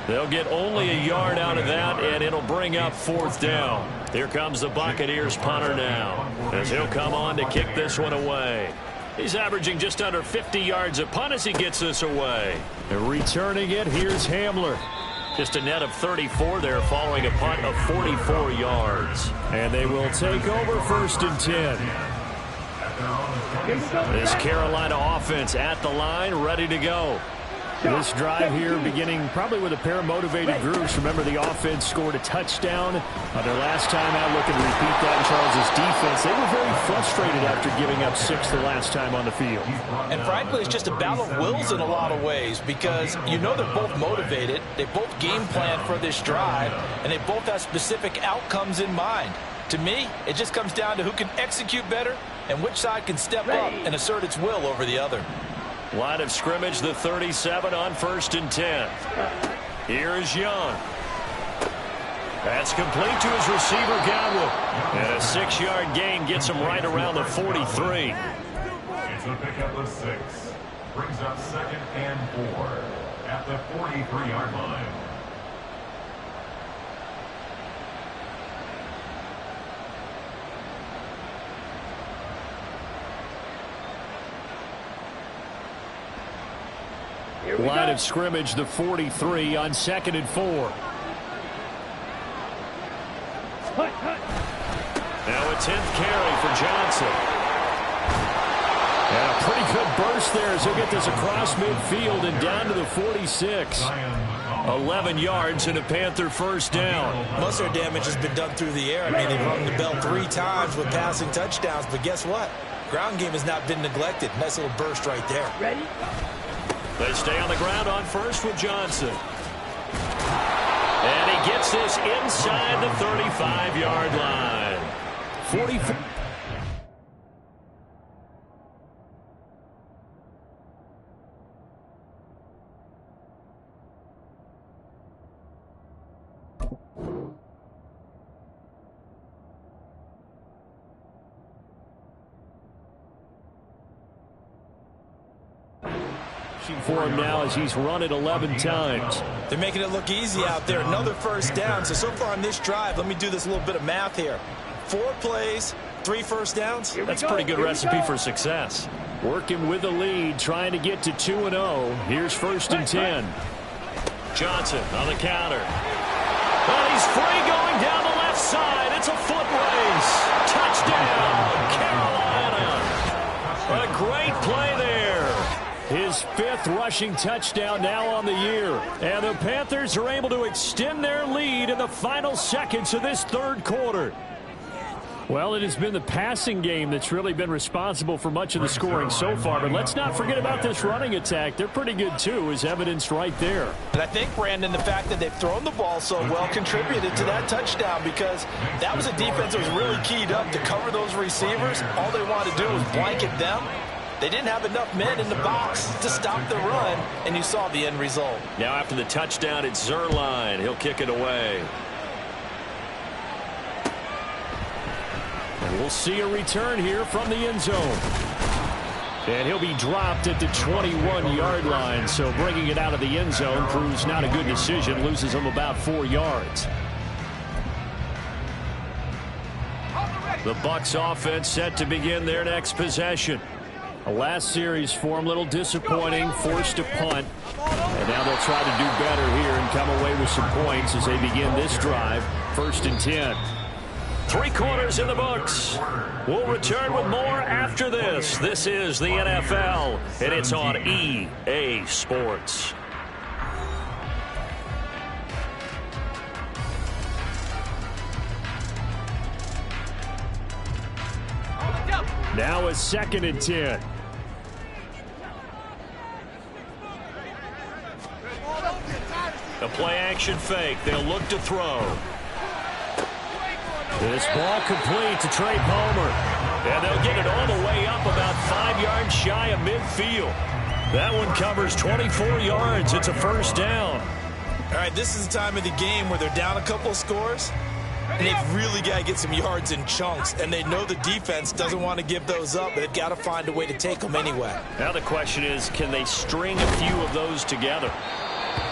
They'll get only a yard out of that, and it'll bring up 4th down. Here comes the Buccaneers punter now, as he'll come on to kick this one away. He's averaging just under 50 yards a punt as he gets this away. And returning it, here's Hamler. Just a net of 34 there following a punt of 44 yards. And they will take over 1st and 10. This Carolina offense at the line, ready to go. This drive here beginning probably with a pair of motivated groups. Remember, the offense scored a touchdown on their last time out. Looking to repeat that in Charles's defense. They were very frustrated after giving up 6 the last time on the field. And frankly, it's just a battle of wills in a lot of ways because they're both motivated. They both game plan for this drive, and they both have specific outcomes in mind. To me, it just comes down to who can execute better and which side can step up and assert its will over the other. Line of scrimmage, the 37 on 1st and 10. Here is Young. That's complete to his receiver, Godwin. And a 6-yard gain gets him right around the 43. It's a pickup of 6. Brings up 2nd and 4 at the 43-yard line. Line of scrimmage, the 43 on 2nd and 4. Now a 10th carry for Johnson. And a pretty good burst there as he'll get this across midfield and down to the 46. 11 yards and a Panther 1st down. Most of their damage has been done through the air. I mean, they've rung the bell 3 times with passing touchdowns, but guess what? Ground game has not been neglected. Nice little burst right there. Ready? They stay on the ground on 1st with Johnson. And he gets this inside the 35-yard line. 44. working for him now as he's run it 11 times. They're making it look easy out there. Another first down. So far on this drive, let me do this little bit of math here. 4 plays, 3 first downs. That's a pretty good recipe for success. Working with the lead, trying to get to 2-0. Here's 1st and 10. Johnson on the counter. And he's free going down the left side. It's a foot race. Touchdown, Carolina. A great play there. His 5th rushing touchdown now on the year. And the Panthers are able to extend their lead in the final seconds of this 3rd quarter. Well, it has been the passing game that's really been responsible for much of the scoring so far. But let's not forget about this running attack. They're pretty good, too, as evidenced right there. And I think, Brandon, the fact that they've thrown the ball so well contributed to that touchdown, because that was a defense that was really keyed up to cover those receivers. All they wanted to do was blanket them. They didn't have enough men in the box to stop the run, and you saw the end result. Now after the touchdown, it's Zerline. He'll kick it away. And we'll see a return here from the end zone. And he'll be dropped at the 21-yard line. So bringing it out of the end zone proves not a good decision. Loses him about 4 yards. The Bucs offense set to begin their next possession. The last series for them, a little disappointing, forced a punt. And now they'll try to do better here and come away with some points as they begin this drive. 1st and 10. 3 quarters in the books. We'll return with more after this. This is the NFL, and it's on EA Sports. Now a 2nd and 10. A play-action fake. They'll look to throw. This ball complete to Trey Palmer. And they'll get it all the way up about 5 yards shy of midfield. That one covers 24 yards. It's a 1st down. All right, this is the time of the game where they're down a couple of scores, and they've really got to get some yards in chunks, and they know the defense doesn't want to give those up, but they've got to find a way to take them anyway. Now the question is, can they string a few of those together?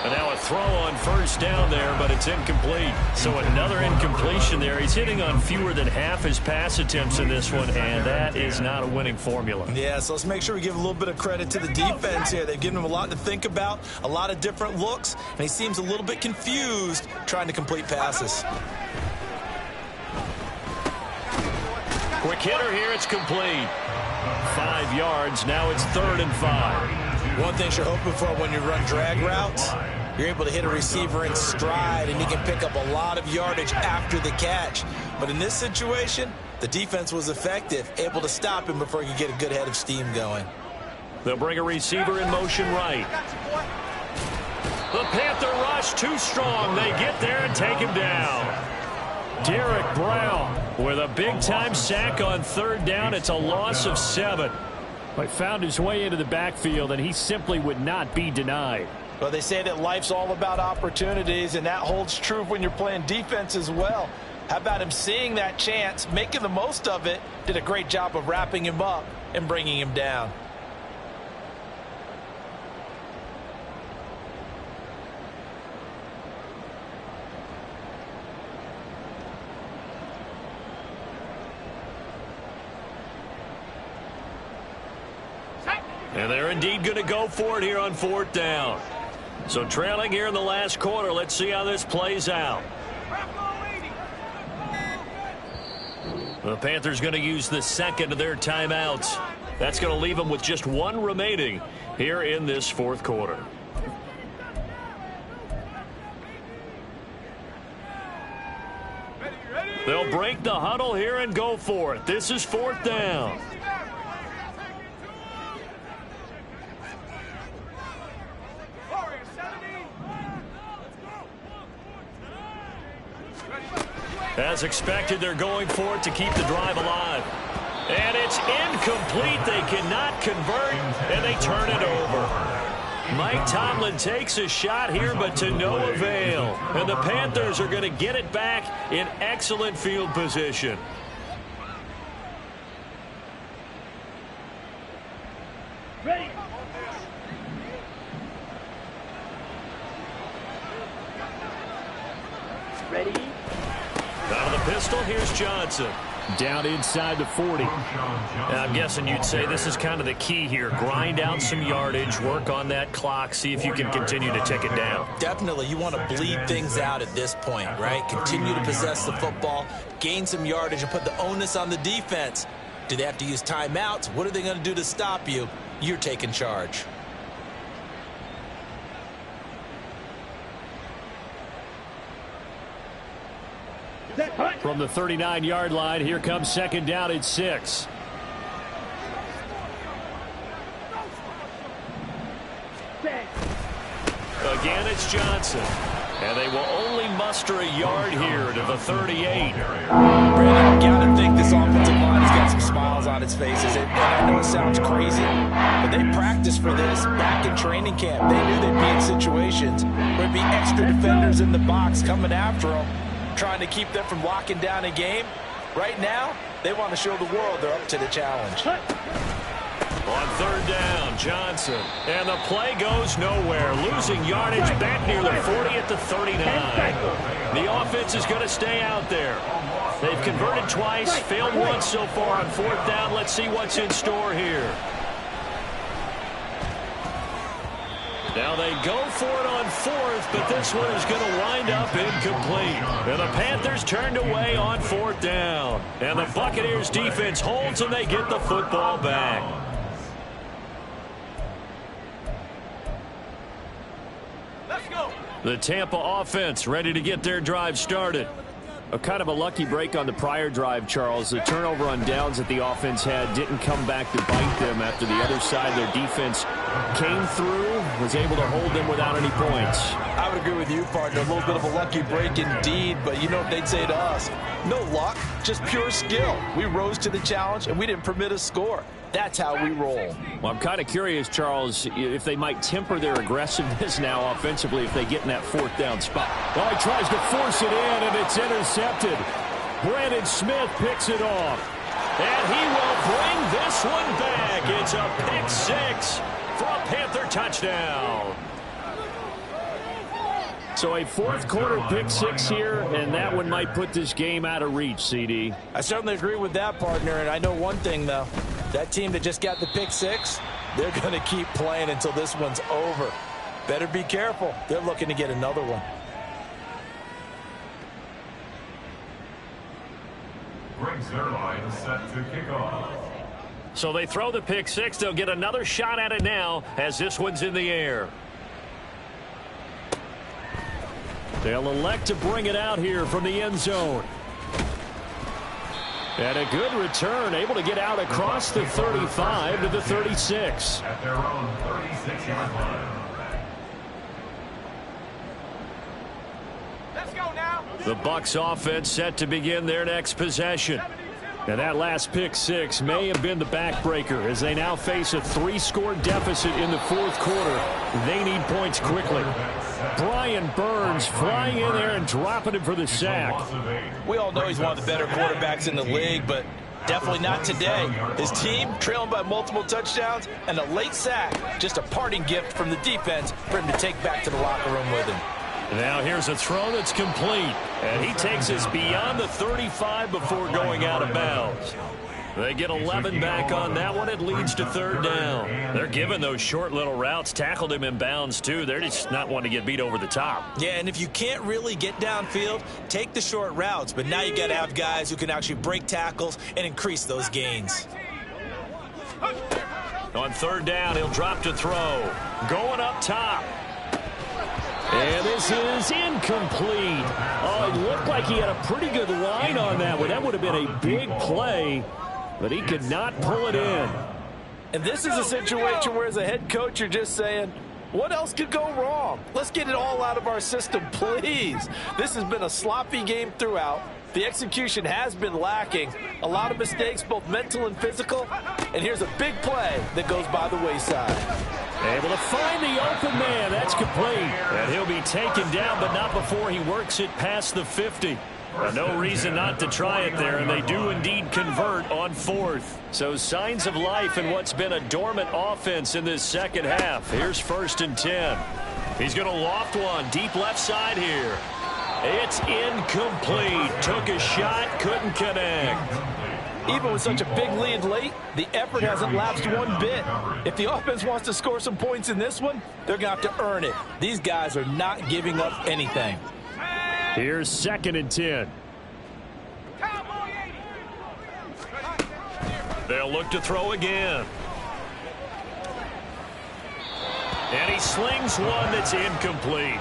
And now a throw on 1st down there, but it's incomplete. So another incompletion there. He's hitting on fewer than half his pass attempts in this one, and that is not a winning formula. Yeah, so let's make sure we give a little bit of credit to the defense here. They've given him a lot to think about, a lot of different looks, and he seems a little bit confused trying to complete passes. Quick hitter here, it's complete. 5 yards, now it's 3rd and 5. One thing you're hoping for when you run drag routes, you're able to hit a receiver in stride, and you can pick up a lot of yardage after the catch. But in this situation, the defense was effective, able to stop him before he could get a good head of steam going. They'll bring a receiver in motion right. The Panther rush too strong. They get there and take him down. Derek Brown with a big-time sack on 3rd down. It's a loss of 7. But found his way into the backfield, and he simply would not be denied. Well, they say that life's all about opportunities, and that holds true when you're playing defense as well. How about him seeing that chance, making the most of it, did a great job of wrapping him up and bringing him down. And they're indeed going to go for it here on 4th down. So trailing here in the last quarter. Let's see how this plays out. The Panthers going to use the 2nd of their timeouts. That's going to leave them with just 1 remaining here in this 4th quarter. They'll break the huddle here and go for it. This is 4th down. As expected, they're going for it to keep the drive alive. And it's incomplete. They cannot convert, and they turn it over. Mike Tomlin takes a shot here, but to no avail. And the Panthers are going to get it back in excellent field position. Ready? Out of the pistol, here's Johnson. Down inside the 40. I'm guessing you'd say this is kind of the key here. Grind out some yardage, work on that clock, see if you can continue to tick it down. Definitely, you want to bleed things out at this point, right? Continue to possess the football, gain some yardage, and put the onus on the defense. Do they have to use timeouts? What are they going to do to stop you? You're taking charge. From the 39-yard line, here comes second down at 6. Again, it's Johnson. And they will only muster a yard here to the 38. Brandon, you got to think this offensive line has got some smiles on its faces. And I know it sounds crazy, but they practiced for this back in training camp. They knew they'd be in situations where there'd be extra defenders in the box coming after them, trying to keep them from locking down a game. Right now, they want to show the world they're up to the challenge. On third down, Johnson. And the play goes nowhere. Losing yardage back near the 40 at the 39. The offense is going to stay out there. They've converted twice, failed once so far on fourth down. Let's see what's in store here. Now they go for it on fourth, but this one is going to wind up incomplete. And the Panthers turned away on fourth down. And the Buccaneers defense holds and they get the football back. The Tampa offense ready to get their drive started. A kind of a lucky break on the prior drive, Charles. The turnover on downs that the offense had didn't come back to bite them after the other side. Their defense came through, was able to hold them without any points. I would agree with you, partner. A little bit of a lucky break indeed, but you know what they'd say to us? No luck, just pure skill. We rose to the challenge, and we didn't permit a score. That's how we roll. Well, I'm kind of curious, Charles, if they might temper their aggressiveness now offensively if they get in that fourth down spot. Well, he tries to force it in, and it's intercepted. Brandon Smith picks it off. And he will bring this one back. It's a pick six for a Panther touchdown. So a fourth quarter pick six here, and that one might put this game out of reach, CD. I certainly agree with that, partner, and I know one thing, though. That team that just got the pick six, they're going to keep playing until this one's over. Better be careful. They're looking to get another one. Brings their line set to kick off. So they throw the pick six. They'll get another shot at it now as this one's in the air. They'll elect to bring it out here from the end zone. And a good return, able to get out across the 35 to the 36. At their own 36-yard line. Let's go now. The Bucs offense set to begin their next possession. And that last pick six may have been the backbreaker as they now face a 3-score deficit in the fourth quarter. They need points quickly. Brian Burns flying in there and dropping him for the sack. We all know he's one of the better quarterbacks in the league, but definitely not today. His team trailing by multiple touchdowns and a late sack. Just a parting gift from the defense for him to take back to the locker room with him. Now here's a throw that's complete. And he takes us beyond the 35 before going out of bounds. They get 11 back on that one. It leads to third down. They're giving those short little routes. Tackled him in bounds, too. They're just not wanting to get beat over the top. Yeah, and if you can't really get downfield, take the short routes. But now you got to have guys who can actually break tackles and increase those gains. On third down, he'll drop to throw. Going up top. And this is incomplete. Oh, it looked like he had a pretty good line on that one. That would have been a big play, but he could not pull it in. And this is a situation where as a head coach, you're just saying, what else could go wrong? Let's get it all out of our system, please. This has been a sloppy game throughout. The execution has been lacking. A lot of mistakes, both mental and physical. And here's a big play that goes by the wayside. Able to find the open man. That's complete. And he'll be taken down, but not before he works it past the 50. No reason not to try it there, and they do indeed convert on fourth. So signs of life in what's been a dormant offense in this second half. Here's 1st and 10. He's going to loft one deep left side here. It's incomplete. Took a shot, couldn't connect. Even with such a big lead late, the effort hasn't lapsed one bit. If the offense wants to score some points in this one, they're going to have to earn it. These guys are not giving up anything. Here's 2nd and 10. They'll look to throw again. And he slings one that's incomplete.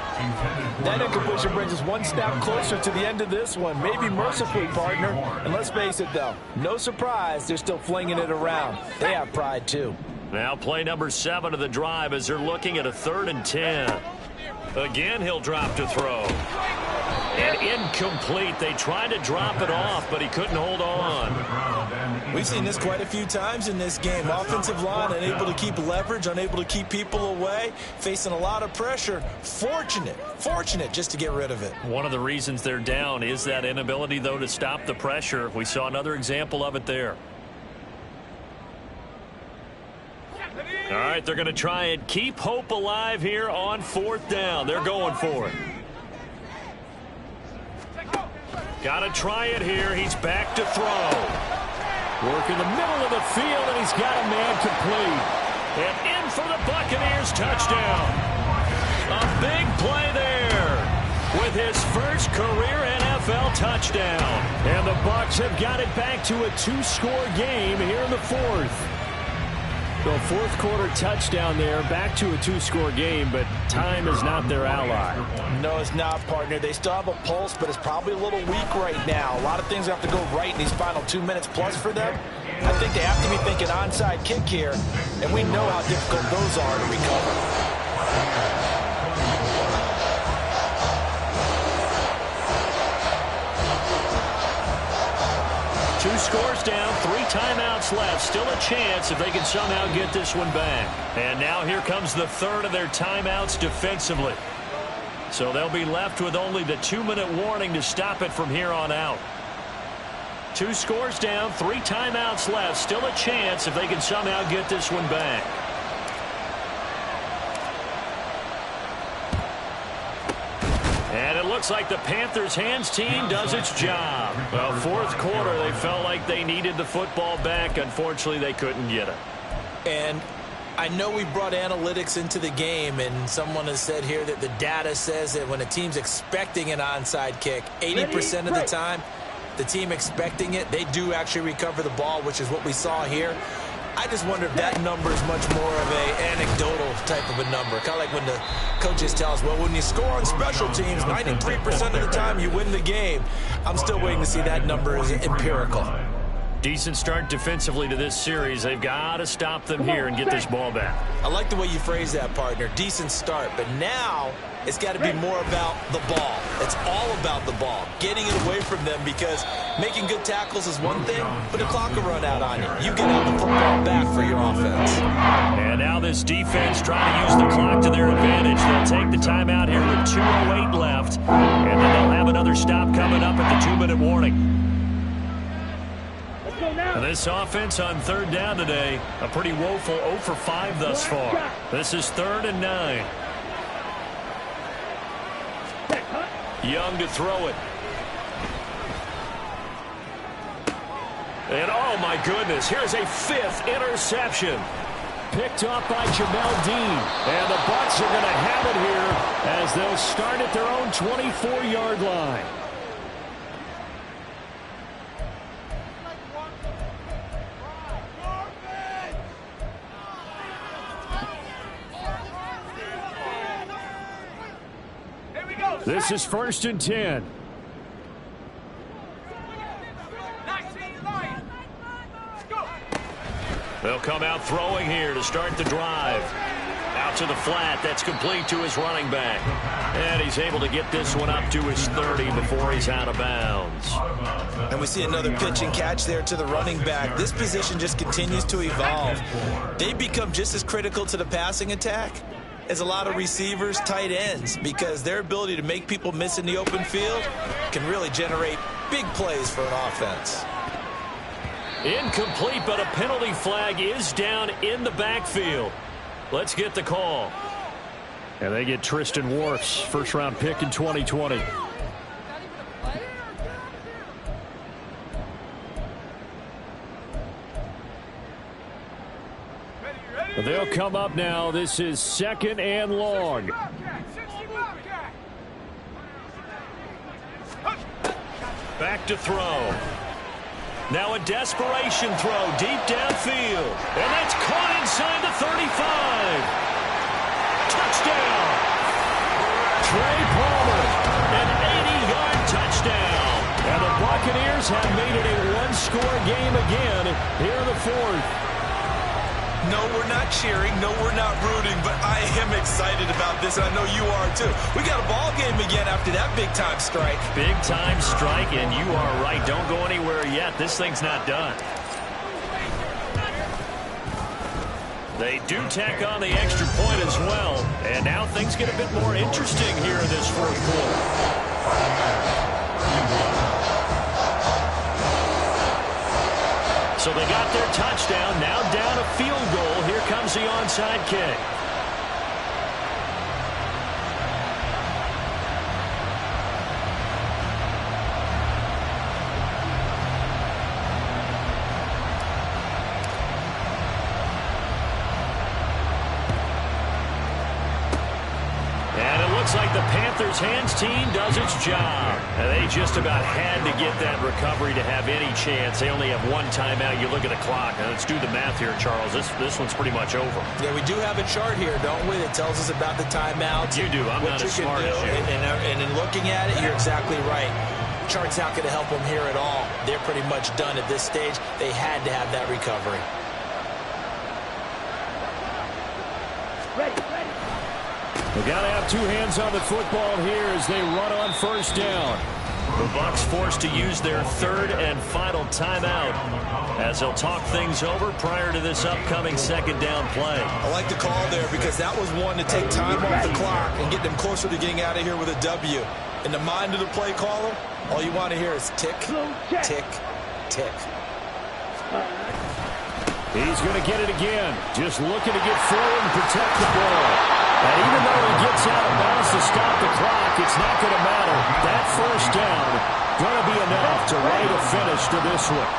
That incompletion brings us one step closer to the end of this one. Maybe mercifully, partner. And let's face it, though, no surprise they're still flinging it around. They have pride, too. Now play number 7 of the drive as they're looking at a 3rd and 10. Again, he'll drop to throw. And incomplete. They tried to drop it off, but he couldn't hold on. We've seen this quite a few times in this game. Offensive line unable to keep leverage, unable to keep people away, facing a lot of pressure. Fortunate just to get rid of it. One of the reasons they're down is that inability, though, to stop the pressure. We saw another example of it there. All right, they're going to try and keep hope alive here on 4th down. They're going for it. Got to try it here. He's back to throw. Work in the middle of the field, and he's got a man complete. And in for the Buccaneers touchdown. A big play there with his first career NFL touchdown. And the Bucs have got it back to a 2-score game here in the 4th. So 4th quarter touchdown there, back to a 2-score game, but time is not their ally. No, it's not, partner. They still have a pulse, but it's probably a little weak right now. A lot of things have to go right in these final 2 minutes plus for them. I think they have to be thinking onside kick here, and we know how difficult those are to recover. 2 scores down, 3 timeouts left. Still a chance if they can somehow get this one back. And now here comes the 3rd of their timeouts defensively. So they'll be left with only the 2-minute warning to stop it from here on out. 2 scores down, 3 timeouts left. Still a chance if they can somehow get this one back. And it looks like the Panthers' hands team does its job. Well, 4th quarter, they felt like they needed the football back. Unfortunately, they couldn't get it. And I know we brought analytics into the game, and someone has said here that the data says that when a team's expecting an onside kick, 80% of the time, the team expecting it, they do actually recover the ball, which is what we saw here. I just wonder if that number is much more of an anecdotal type of a number. Kind of like when the coaches tell us, well, when you score on special teams, 93% of the time you win the game. I'm still waiting to see that number is empirical. Decent start defensively to this series. They've got to stop them here and get this ball back. I like the way you phrase that, partner. Decent start. But now it's got to be more about the ball. It's all about the ball. Getting it away from them, because making good tackles is one thing, but the clock will run out on you. You get out the football back for your offense. And now this defense trying to use the clock to their advantage. They'll take the timeout here with 2:08 left. And then they'll have another stop coming up at the 2-minute warning. And this offense on 3rd down today, a pretty woeful 0 for 5 thus far. This is 3rd and 9. Young to throw it. And oh my goodness, here's a 5th interception. Picked off by Jamel Dean. And the Bucs are going to have it here as they'll start at their own 24-yard line. This is 1st and 10. They'll come out throwing here to start the drive. Out to the flat. That's complete to his running back. And he's able to get this one up to his 30 before he's out of bounds. And we see another pitch and catch there to the running back. This position just continues to evolve. They become just as critical to the passing attack as a lot of receivers, tight ends, because their ability to make people miss in the open field can really generate big plays for an offense. Incomplete, but a penalty flag is down in the backfield. Let's get the call. And they get Tristan Wirfs, first-round pick in 2020. They'll come up now. This is 2nd and long. Back to throw. Now a desperation throw deep downfield. And that's caught inside the 35. Touchdown. Trey Palmer, an 80-yard touchdown. And the Buccaneers have made it a one-score game again here in the 4th. No, we're not cheering. No, we're not rooting. But I am excited about this, and I know you are too. We got a ball game again after that big-time strike. Big-time strike, and you are right. Don't go anywhere yet. This thing's not done. They do tack on the extra point as well. And now things get a bit more interesting here in this 4th quarter. So they got their touchdown, now down a field goal. Here comes the onside kick. Looks like the Panthers' hands team does its job. And they just about had to get that recovery to have any chance. They only have one timeout. You look at the clock. Now let's do the math here, Charles. This one's pretty much over. Yeah, we do have a chart here, don't we, that tells us about the timeouts. You do. I'm not as smart as you. And in looking at it, you're exactly right. Chart's not going to help them here at all. They're pretty much done at this stage. They had to have that recovery. They've got to have two hands on the football here as they run on 1st down. The Bucs forced to use their 3rd and final timeout as they'll talk things over prior to this upcoming 2nd down play. I like the call there because that was one to take time off the clock and get them closer to getting out of here with a W. In the mind of the play caller, all you want to hear is tick, tick, tick. He's going to get it again. Just looking to get forward and protect the ball. And even though he gets out of bounds to stop the clock, it's not going to matter. That 1st down going to be enough to write a finish to this one.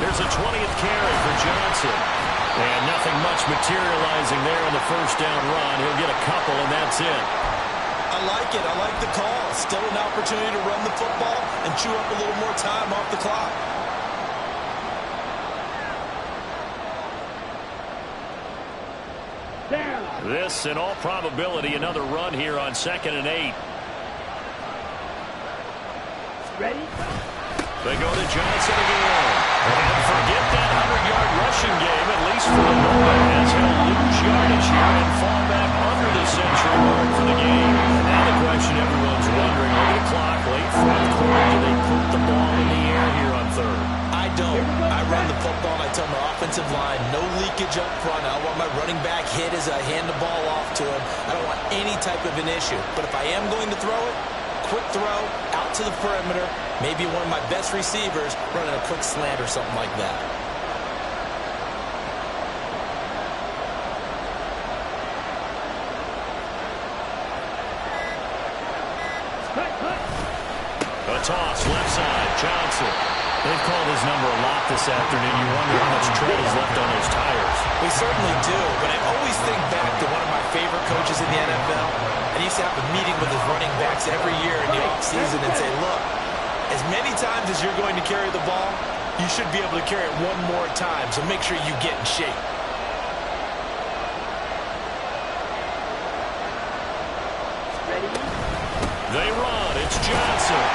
There's a 20th carry for Johnson. And nothing much materializing there on the 1st down run. He'll get a couple, and that's it. I like it. I like the call. Still an opportunity to run the football and chew up a little more time off the clock. This, in all probability, another run here on 2nd and 8. Ready? They go to Johnson again. And forget that 100-yard rushing game, at least for the moment, as he'll lose yardage here and fall back under the century mark for the game. Now the question everyone's wondering, look at the clock, late 4th quarter, do they put the ball in the air here on 3rd? I don't. I run the football and I tell my offensive line, no leakage up front. I don't want my running back hit as I hand the ball off to him. I don't want any type of an issue. But if I am going to throw it, quick throw, out to the perimeter, maybe one of my best receivers running a quick slant or something like that. A toss, left side, Johnson. They've called his number a lot this afternoon. You wonder how much tread is left on those tires. We certainly do, but I always think back to one of my favorite coaches in the NFL. And he used to have a meeting with his running backs every year in the offseason and say, look, as many times as you're going to carry the ball, you should be able to carry it one more time, so make sure you get in shape. They run. It's Johnson.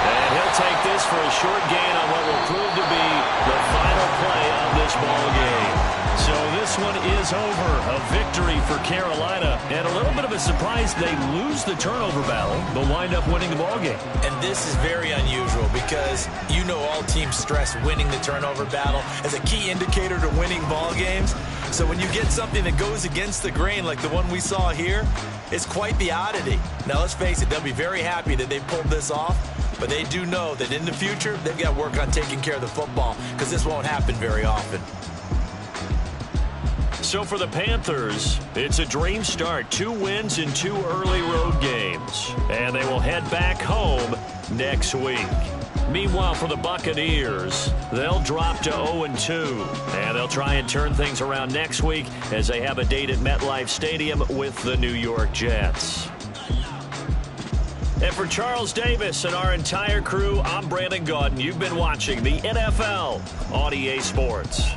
And he'll take this for a short gain on what will prove to be the final play of this ball game. So this one is over. A victory for Carolina. And a little bit of a surprise, they lose the turnover battle, but wind up winning the ball game. And this is very unusual because you know all teams stress winning the turnover battle as a key indicator to winning ball games. So when you get something that goes against the grain like the one we saw here, it's quite the oddity. Now, let's face it, they'll be very happy that they pulled this off, but they do know that in the future, they've got to work on taking care of the football because this won't happen very often. So for the Panthers, it's a dream start. 2 wins in 2 early road games. And they will head back home next week. Meanwhile, for the Buccaneers, they'll drop to 0-2. And they'll try and turn things around next week as they have a date at MetLife Stadium with the New York Jets. And for Charles Davis and our entire crew, I'm Brandon Gaudin. You've been watching the NFL on EA Sports.